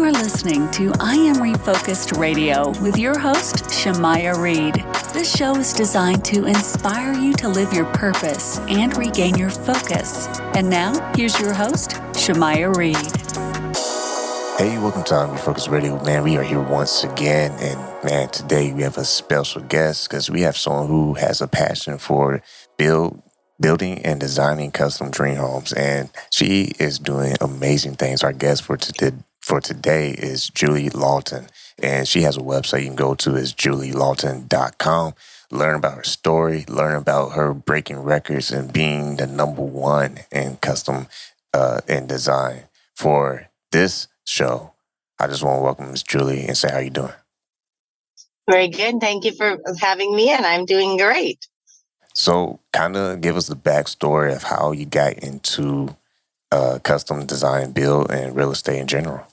are listening to I Am Refocused Radio with your host, Shamaya Reed. This show is designed to inspire you to live your purpose and regain your focus. And now, here's your host, Shamaya Reed. Hey, welcome to I Am Refocused Radio. Man, we are here once again. And man, today we have a special guest because we have someone who has a passion for building and designing custom dream homes, and she is doing amazing things. Our guest for today is Julie Laughton, and she has a website you can go to is julielaughton.com. Learn about her story, learn about her breaking records and being the number one in custom and design. For this show, I just want to welcome Ms. Julie and say how you doing. Very good. Thank you for having me, and I'm doing great. So kind of give us the backstory of how you got into custom design, build, and real estate in general.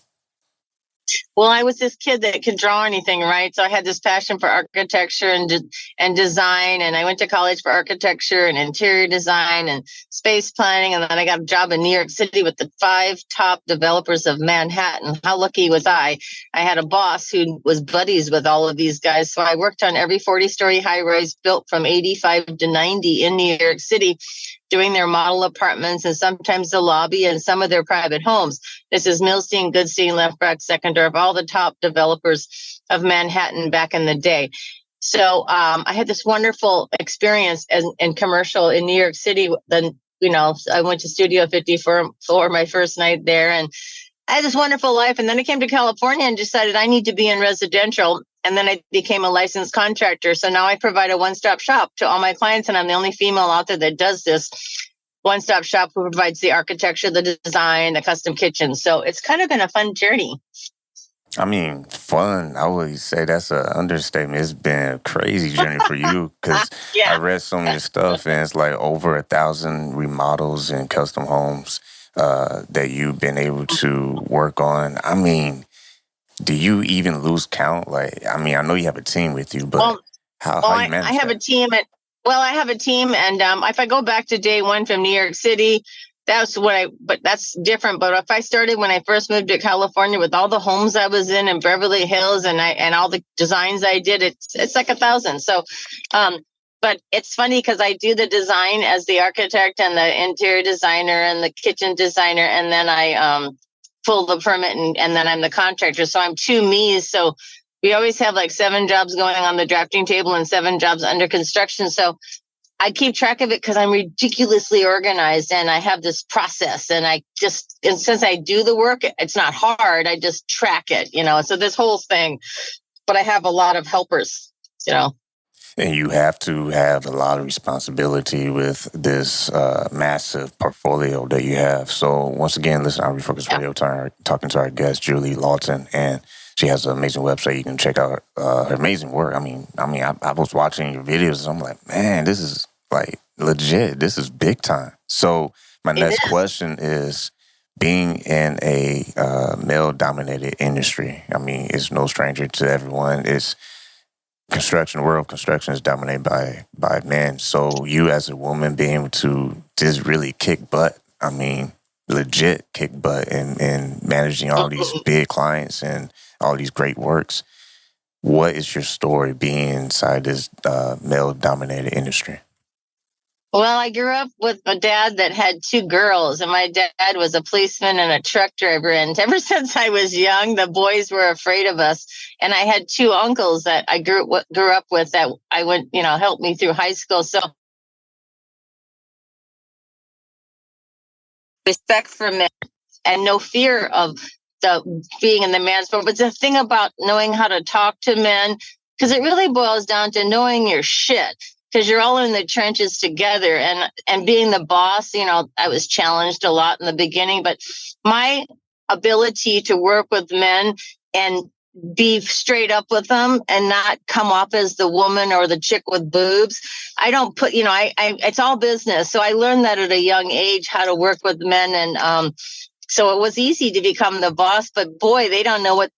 Well, I was this kid that could draw anything, right? So I had this passion for architecture and design, and I went to college for architecture and interior design and space planning, and then I got a job in New York City with the 5 top developers of Manhattan. How lucky was I? I had a boss who was buddies with all of these guys, so I worked on every 40-story high-rise built from 85 to 90 in New York City, doing their model apartments and sometimes the lobby and some of their private homes. This is Milstein, Goodstein, Lefbrock, Secondorf, all the top developers of Manhattan back in the day. So I had this wonderful experience in commercial in New York City. Then, I went to Studio 54 for my first night there, and I had this wonderful life. And then I came to California and decided I need to be in residential. And then I became a licensed contractor. So now I provide a one-stop shop to all my clients, and I'm the only female out there that does this one-stop shop who provides the architecture, the design, the custom kitchen. So it's kind of been a fun journey. I mean, fun. I would say that's an understatement. It's been a crazy journey for you because Yeah. I read some of your stuff, and it's like over 1,000 remodels and custom homes that you've been able to work on. I mean, do you even lose count? I know you have a team with you, but how you manage I have that? a team. I have a team, and if I go back to day one from New York City, but that's different. But if I started when I first moved to California with all the homes I was in Beverly Hills and all the designs I did, it's like 1,000. So, but it's funny because I do the design as the architect and the interior designer and the kitchen designer, and then I pull the permit and then I'm the contractor. So I'm 2 me's. So we always have like 7 jobs going on the drafting table and 7 jobs under construction. So I keep track of it because I'm ridiculously organized and I have this process, and since I do the work, it's not hard. I just track it, so this whole thing, but I have a lot of helpers, And you have to have a lot of responsibility with this massive portfolio that you have. So once again, listen, I'm Refocused Radio talking to our guest, Julie Laughton, and she has an amazing website. You can check out her amazing work. I was watching your videos, and I'm like, man, this is like legit. This is big time. So my next question is, being in a male-dominated industry, it's no stranger to everyone. It's the world of construction is dominated by men. So you as a woman being able to just really kick butt, legit kick butt in managing all these big clients and all these great works. What is your story being inside this male-dominated industry? Well, I grew up with a dad that had 2 girls, and my dad was a policeman and a truck driver. And ever since I was young, the boys were afraid of us. And I had 2 uncles that I grew up with that I went, helped me through high school. So respect for men and no fear of being in the man's world. But the thing about knowing how to talk to men, because it really boils down to knowing your shit. Because you're all in the trenches together, and being the boss, I was challenged a lot in the beginning, but my ability to work with men and be straight up with them and not come off as the woman or the chick with boobs. I don't put, it's all business. So I learned that at a young age, how to work with men. And so it was easy to become the boss, but boy, they don't know what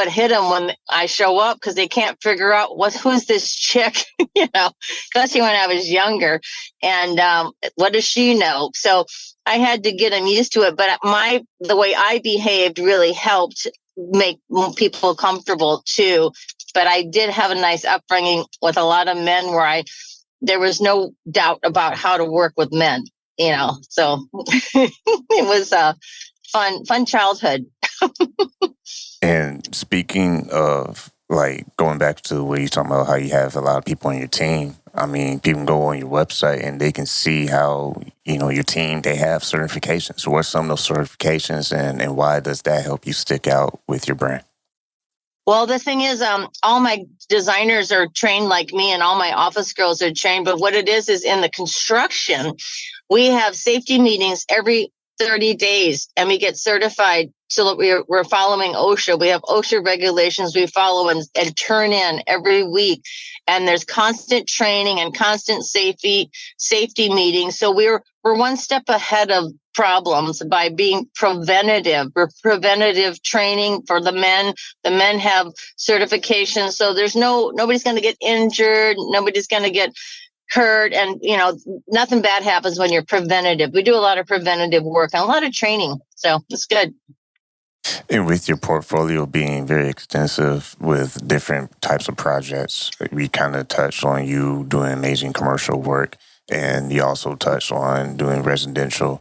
hit them when I show up because they can't figure out who's this chick, especially when I was younger. And what does she know? So I had to get them used to it. But the way I behaved really helped make people comfortable too. But I did have a nice upbringing with a lot of men where there was no doubt about how to work with men, so it was a fun childhood. And speaking of like going back to what you're talking about, how you have a lot of people on your team. I mean, people can go on your website and they can see how, your team, they have certifications. What are some of those certifications and why does that help you stick out with your brand? Well, the thing is, all my designers are trained like me and all my office girls are trained. But what it is in the construction, we have safety meetings every 30 days and we get certified so that we're following OSHA. We have OSHA regulations we follow and turn in every week. And there's constant training and constant safety meetings. So we're one step ahead of problems by being preventative. We're preventative training for the men. The men have certifications. So there's nobody's going to get injured. Nobody's going to get hurt. And, nothing bad happens when you're preventative. We do a lot of preventative work and a lot of training. So it's good. And with your portfolio being very extensive with different types of projects, we kind of touched on you doing amazing commercial work, and you also touched on doing residential.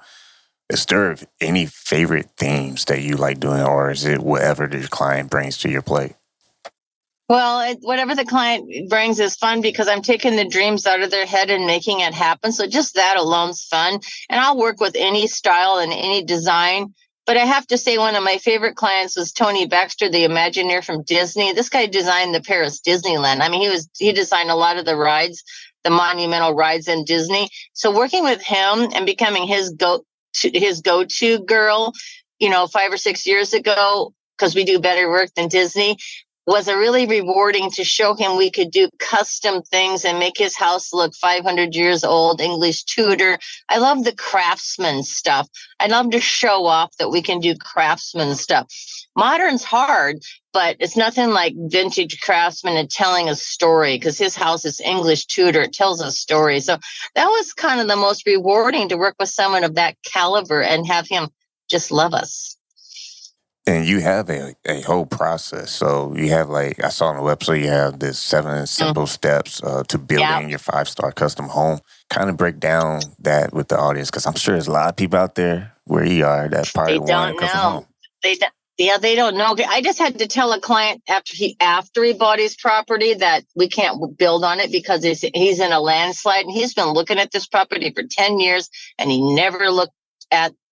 Is there any favorite themes that you like doing, or is it whatever the client brings to your plate? Well, whatever the client brings is fun because I'm taking the dreams out of their head and making it happen. So just that alone's fun. And I'll work with any style and any design. But I have to say one of my favorite clients was Tony Baxter, the Imagineer from Disney. This guy designed the Paris Disneyland. I mean, he designed a lot of the rides, the monumental rides in Disney. So working with him and becoming his go-to girl, 5 or 6 years ago, because we do better work than Disney, was a really rewarding to show him we could do custom things and make his house look 500 years old, English Tudor. I love the craftsman stuff. I love to show off that we can do craftsman stuff. Modern's hard, but it's nothing like vintage craftsman and telling a story because his house is English Tudor. It tells a story. So that was kind of the most rewarding to work with someone of that caliber and have him just love us. And you have a whole process. So you have, like, I saw on the website, you have this 7 simple steps to building your 5-star custom home. Kind of break down that with the audience, because I'm sure there's a lot of people out there where you are that probably want a custom home. They don't know. I just had to tell a client after he bought his property that we can't build on it because he's in a landslide, and he's been looking at this property for 10 years and he never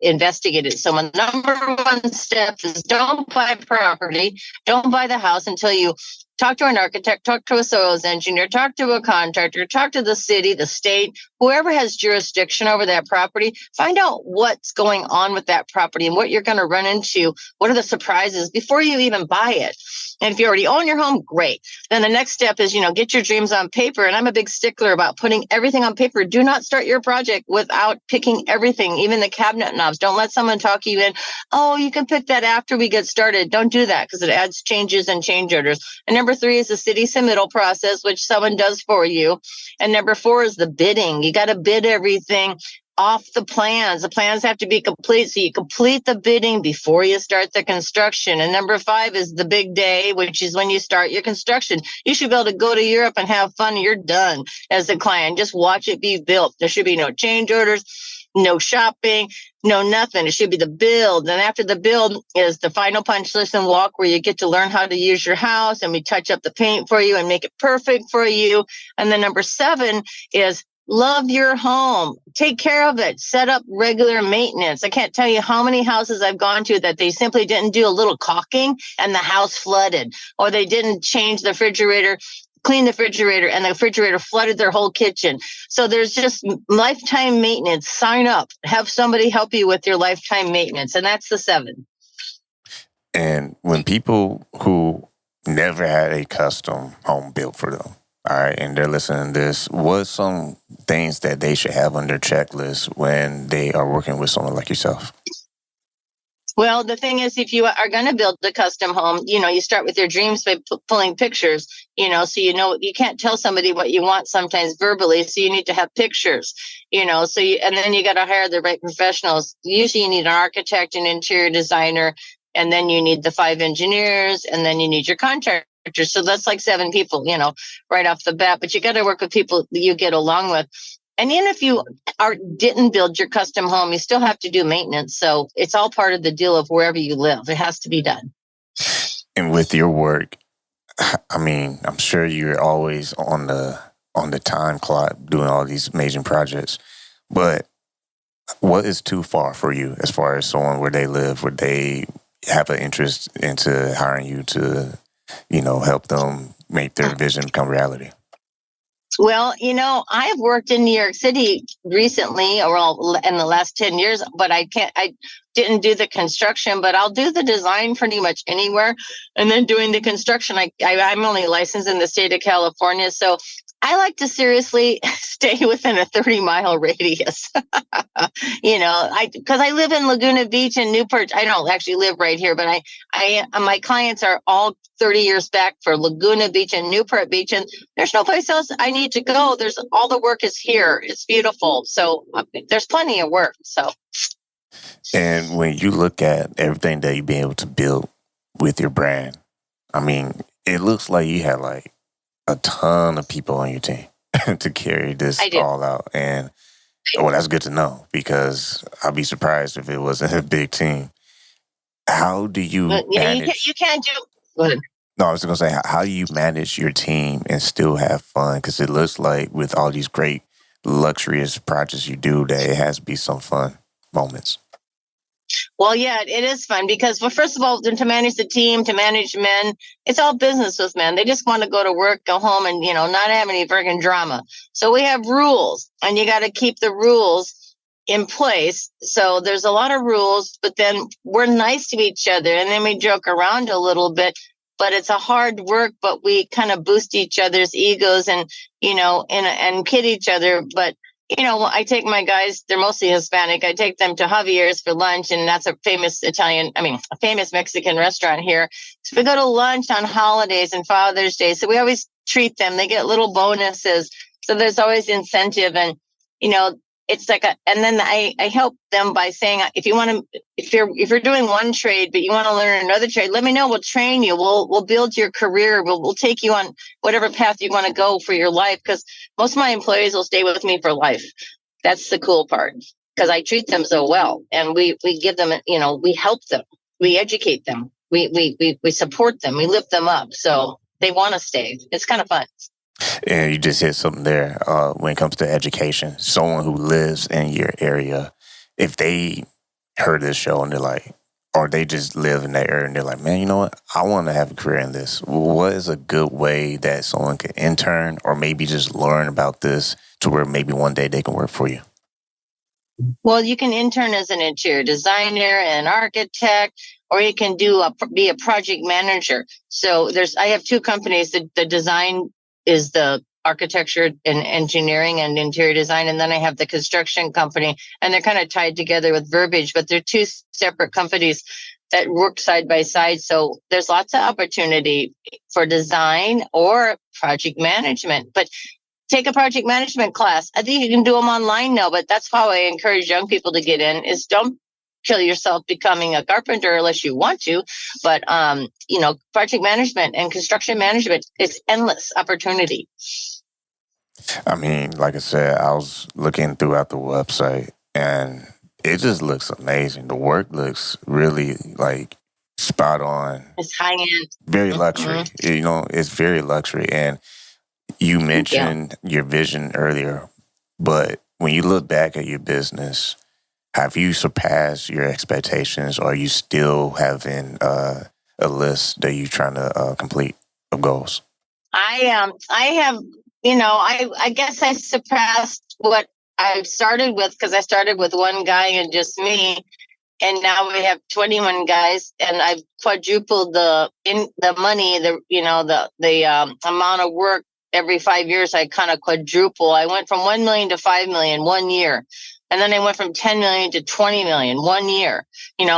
investigated. So my number one step is don't buy property, don't buy the house until you talk to an architect, talk to a soils engineer, talk to a contractor, talk to the city, the state, whoever has jurisdiction over that property. Find out what's going on with that property and what you're going to run into. What are the surprises before you even buy it? And if you already own your home, great. Then the next step is, get your dreams on paper. And I'm a big stickler about putting everything on paper. Do not start your project without picking everything, even the cabinet knobs. Don't let someone talk you in. Oh, you can pick that after we get started. Don't do that because it adds changes and change orders. And number 3 is the city submittal process, which someone does for you. And number 4 is the bidding. You got to bid everything off the plans. The plans have to be complete. So you complete the bidding before you start the construction. And number 5 is the big day, which is when you start your construction. You should be able to go to Europe and have fun. You're done as a client. Just watch it be built. There should be no change orders, no shopping, no nothing. It should be the build. And after the build is the final punch list and walk where you get to learn how to use your house, and we touch up the paint for you and make it perfect for you. And then number 7 is love your home. Take care of it. Set up regular maintenance. I can't tell you how many houses I've gone to that they simply didn't do a little caulking and the house flooded, or they didn't change the refrigerator, clean the refrigerator, and the refrigerator flooded their whole kitchen. So there's just lifetime maintenance. Sign up. Have somebody help you with your lifetime maintenance. And that's the 7. And when people who never had a custom home built for them, all right, and they're listening to this, what's some things that they should have on their checklist when they are working with someone like yourself? Well, the thing is, if you are going to build a custom home, you start with your dreams by pulling pictures, so you can't tell somebody what you want sometimes verbally. So you need to have pictures, and then you got to hire the right professionals. Usually you need an architect, an interior designer, and then you need the 5 engineers, and then you need your contractors. So that's like 7 people, right off the bat. But you got to work with people that you get along with. And even if you didn't build your custom home, you still have to do maintenance. So it's all part of the deal of wherever you live. It has to be done. And with your work, I mean, I'm sure you're always on the time clock doing all these amazing projects. But what is too far for you as far as someone where they live, where they have an interest into hiring you to, help them make their vision become reality? Well, I've worked in New York City recently, or in the last 10 years, but I didn't do the construction, but I'll do the design pretty much anywhere. And then doing the construction, I'm only licensed in the state of California. So I like to seriously stay within a 30-mile radius, because I live in Laguna Beach and Newport. I don't actually live right here, but my clients are all 30 years back for Laguna Beach and Newport Beach, and there's no place else I need to go. All the work is here. It's beautiful. So there's plenty of work. So. And when you look at everything that you've been able to build with your brand, I mean, it looks like you had like a ton of people on your team to carry this all out. And well, that's good to know, because I'd be surprised if it wasn't a big team. How do you manage? You can't do. Go ahead. No, I was going to say, how do you manage your team and still have fun? Because it looks like with all these great luxurious projects you do, that it has to be some fun moments. Well, yeah, it is fun because, well, first of all, to manage the team, to manage men, it's all business with men. They just want to go to work, go home, and, not have any friggin' drama. So we have rules, and you got to keep the rules in place. So there's a lot of rules, but then we're nice to each other, and then we joke around a little bit. But it's a hard work, but we kind of boost each other's egos and, and kid each other. But I take my guys, they're mostly Hispanic. I take them to Javier's for lunch, and that's a famous Mexican restaurant here. So we go to lunch on holidays and Father's Day. So we always treat them. They get little bonuses. So there's always incentive, and, it's like and then I help them by saying, if you're doing one trade, but you want to learn another trade, let me know. We'll train you. We'll build your career. We'll take you on whatever path you want to go for your life. Because most of my employees will stay with me for life. That's the cool part, because I treat them so well, and we give them, we help them, we educate them, we support them, we lift them up, so they want to stay. It's kind of fun. And you just hit something there when it comes to education. Someone who lives in your area, if they heard this show and they're like, or they just live in that area and they're like, man, you know what? I want to have a career in this. What is a good way that someone can intern or maybe just learn about this to where maybe one day they can work for you? Well, you can intern as an interior designer, an architect, or you can be a project manager. So I have 2 companies. The design is the architecture and engineering and interior design. And then I have the construction company, and they're kind of tied together with verbiage, but they're 2 separate companies that work side by side. So there's lots of opportunity for design or project management. But take a project management class. I think you can do them online now, but that's how I encourage young people to get in, is don't kill yourself becoming a carpenter unless you want to. But, project management and construction management, it's endless opportunity. I mean, like I said, I was looking throughout the website and it just looks amazing. The work looks really like spot on. It's high end. Very luxury. It's very luxury. And you mentioned your vision earlier, but when you look back at your business, have you surpassed your expectations, or are you still having a list that you're trying to complete of goals? I have, I guess I surpassed what I started with, because I started with 1 guy and just me. And now we have 21 guys, and I've quadrupled the money, the amount of work every 5 years. I kind of quadruple. I went from 1 million to 5 million 1 year. And then I went from 10 million to 20 million 1 year,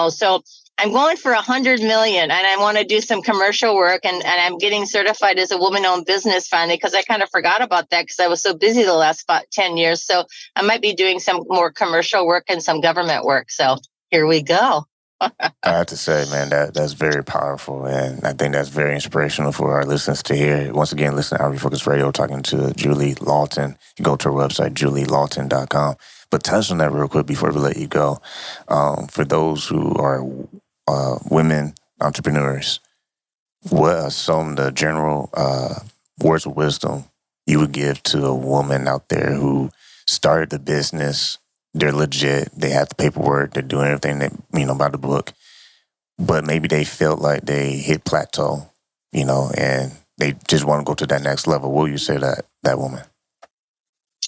so I'm going for 100 million, and I want to do some commercial work. And I'm getting certified as a woman-owned business finally, because I kind of forgot about that because I was so busy the last 10 years. So I might be doing some more commercial work and some government work. So here we go. I have to say, man, that's very powerful, and I think that's very inspirational for our listeners to hear. Once again, listen to Refocus Radio, talking to Julie Laughton. You go to her website, julielaughton.com. But touch on that real quick before we let you go. For those who are women entrepreneurs, what are some of the general words of wisdom you would give to a woman out there who started the business? They're legit. They have the paperwork. They're doing everything that, by the book. But maybe they felt like they hit plateau, and they just want to go to that next level. What would you say to that woman?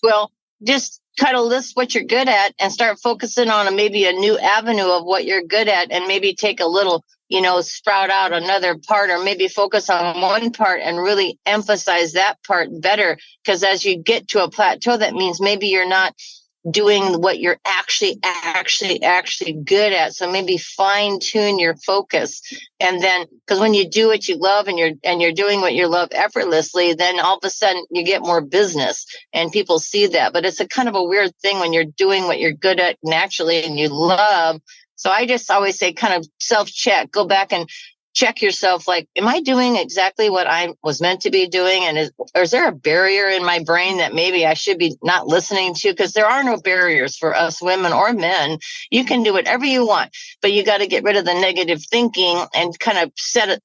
Well, just kind of list what you're good at and start focusing on maybe a new avenue of what you're good at, and maybe take a little, sprout out another part, or maybe focus on one part and really emphasize that part better. Because as you get to a plateau, that means maybe you're not doing what you're actually good at. So maybe fine tune your focus. And then, because when you do what you love and you're doing what you love effortlessly, then all of a sudden you get more business and people see that. But it's a kind of a weird thing when you're doing what you're good at naturally and you love. So I just always say, kind of self-check, go back and check yourself, like, am I doing exactly what I was meant to be doing? And is there a barrier in my brain that maybe I should be not listening to? Because there are no barriers for us women or men. You can do whatever you want, but you got to get rid of the negative thinking and kind of set a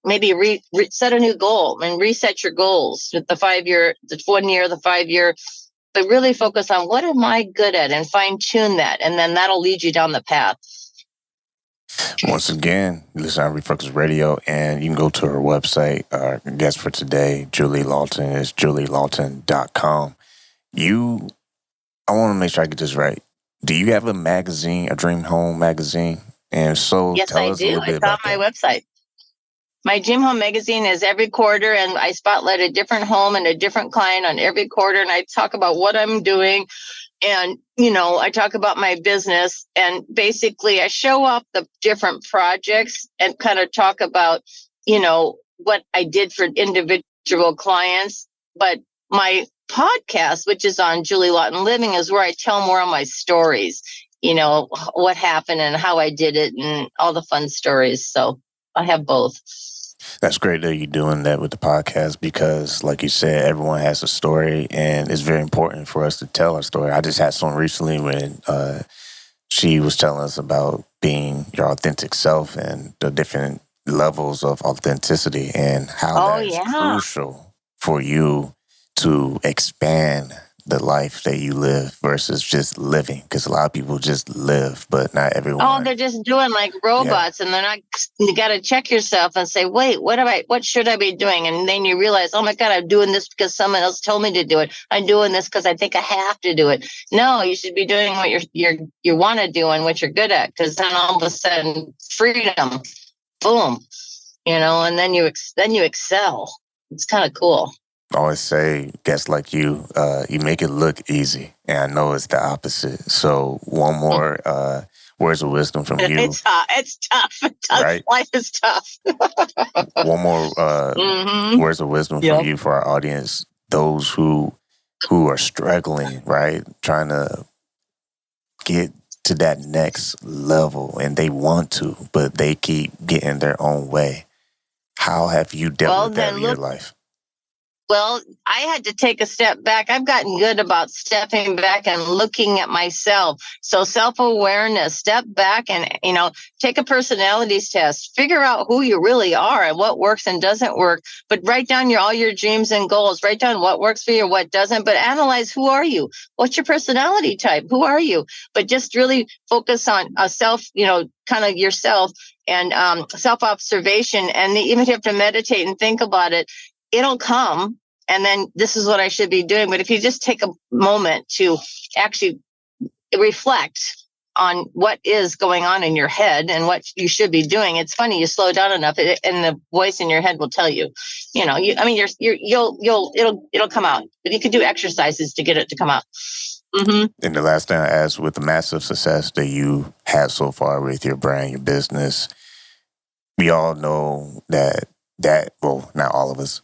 new goal and reset your goals with the 5 year, the 1 year, the 5 year, but really focus on what am I good at and fine tune that. And then that'll lead you down the path. Once again, listen to Refocus Radio, and you can go to her website. Our guest for today, Julie Laughton, is julielaughton.com. I want to make sure I get this right. Do you have a magazine, a Dream Home magazine? And so yes, tell us a little bit about that. It's on my website. My Dream Home magazine is every quarter, and I spotlight a different home and a different client on every quarter, and I talk about what I'm doing. And, I talk about my business, and basically I show up the different projects and kind of talk about, what I did for individual clients. But my podcast, which is on Julie Laughton Living, is where I tell more of my stories, what happened and how I did it and all the fun stories. So I have both. That's great that you're doing that with the podcast, because, like you said, everyone has a story, and it's very important for us to tell our story. I just had someone recently when she was telling us about being your authentic self and the different levels of authenticity, and how that's crucial for you to expand the life that you live versus just living, because a lot of people just live, but not everyone. Oh, they're just doing like robots, and they're not. You got to check yourself and say, wait, what should I be doing? And then you realize, oh my God, I'm doing this because someone else told me to do it. I'm doing this because I think I have to do it. No, you should be doing what you want to do and what you're good at, because then all of a sudden, freedom, boom, and then you excel. It's kind of cool. I always say, guests like you make it look easy, and I know it's the opposite. So one more words of wisdom from you. It's tough. Right? Life is tough. One more words of wisdom from you for our audience, those who are struggling, right? Trying to get to that next level, and they want to, but they keep getting their own way. How have you dealt with that in your life? Well, I had to take a step back. I've gotten good about stepping back and looking at myself. So self-awareness, step back and, take a personalities test, figure out who you really are and what works and doesn't work, but write down all your dreams and goals, write down what works for you, what doesn't, but analyze, who are you? What's your personality type? Who are you? But just really focus on self, kind of yourself and self-observation. And even if you have to meditate and think about it, it'll come, and then this is what I should be doing. But if you just take a moment to actually reflect on what is going on in your head and what you should be doing, it's funny, you slow down enough, and the voice in your head will tell you. It'll come out. But you can do exercises to get it to come out. Mm-hmm. And the last thing I asked, with the massive success that you had so far with your brand, your business, we all know that well, not all of us.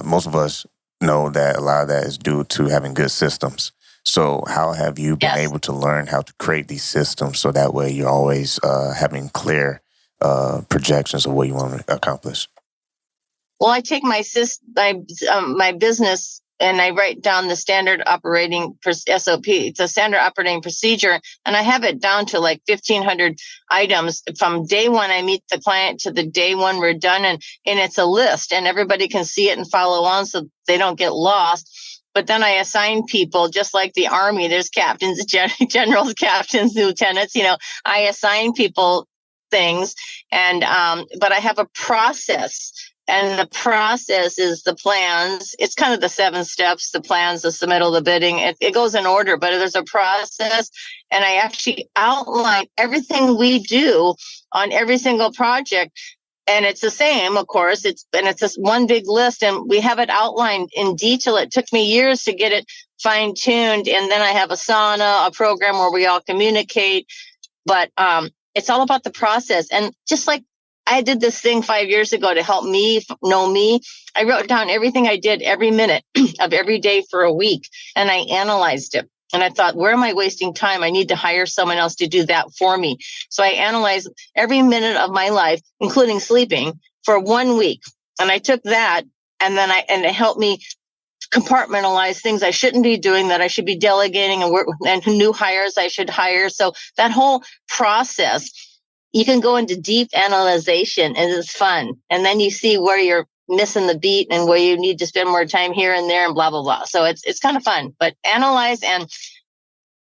Most of us know that a lot of that is due to having good systems. So how have you been able to learn how to create these systems so that way you're always having clear projections of what you want to accomplish? Well, I take my business and I write down the standard operating SOP. It's a standard operating procedure, and I have it down to like 1,500 items from day one I meet the client to the day one we're done, and it's a list, and everybody can see it and follow on so they don't get lost. But then I assign people, just like the Army. There's captains, generals, captains, lieutenants. I assign people things, and but I have a process. And the process is the plans. It's kind of the 7 steps, the plans, the submittal, the bidding. It goes in order, but there's a process. And I actually outline everything we do on every single project. And it's the same, of course. It's this one big list, and we have it outlined in detail. It took me years to get it fine-tuned. And then I have a sauna, a program where we all communicate. But it's all about the process. And just like I did this thing 5 years ago to help me know me. I wrote down everything I did every minute of every day for a week, and I analyzed it. And I thought, where am I wasting time? I need to hire someone else to do that for me. So I analyzed every minute of my life, including sleeping, for 1 week. And I took that, and then it helped me compartmentalize things I shouldn't be doing, that I should be delegating, and new hires I should hire. So that whole process, you can go into deep analyzation, and it's fun. And then you see where you're missing the beat and where you need to spend more time here and there and blah, blah, blah. So it's kind of fun, but analyze and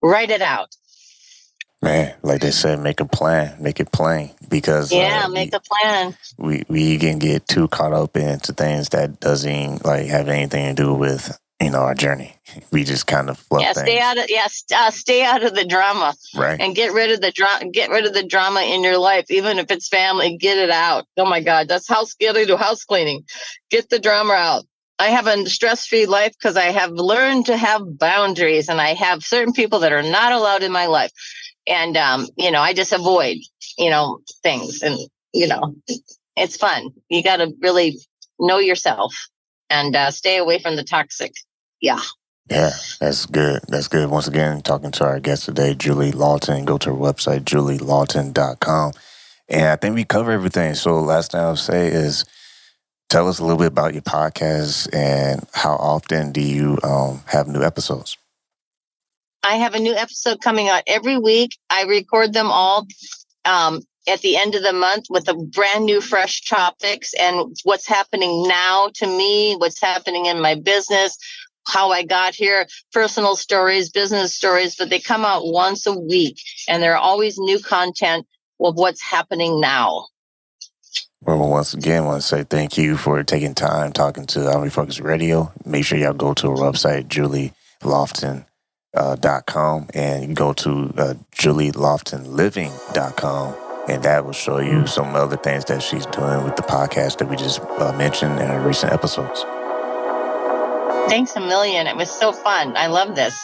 write it out. Man, like they said, make a plan, make it plain, because make a plan. We can get too caught up into things that doesn't like have anything to do with our journey. We just kind of fluff things. Stay out of the drama, right? And get rid of the drama. Get rid of the drama in your life, even if it's family. Get it out. Oh my God, that's house cleaning. Get the drama out. I have a stress-free life because I have learned to have boundaries, and I have certain people that are not allowed in my life. And, I just avoid, things, and, it's fun. You got to really know yourself and stay away from the toxic. Yeah. Yeah, that's good. That's good. Once again, talking to our guest today, Julie Laughton. Go to her website, julielaughton.com. And I think we cover everything. So last thing I'll say is, tell us a little bit about your podcast and how often do you have new episodes? I have a new episode coming out every week. I record them all at the end of the month with a brand new, fresh topics and what's happening now to me, what's happening in my business, how I got here, personal stories, business stories, but they come out once a week, and they're always new content of what's happening now. Well, once again, I want to say thank you for taking time talking to I'm Refocused Radio. Make sure y'all go to her website, julielaughton.com, and you can go to julielaughtonliving.com, and that will show you some other things that she's doing with the podcast that we just mentioned in our recent episodes. Thanks a million. It was so fun. I love this.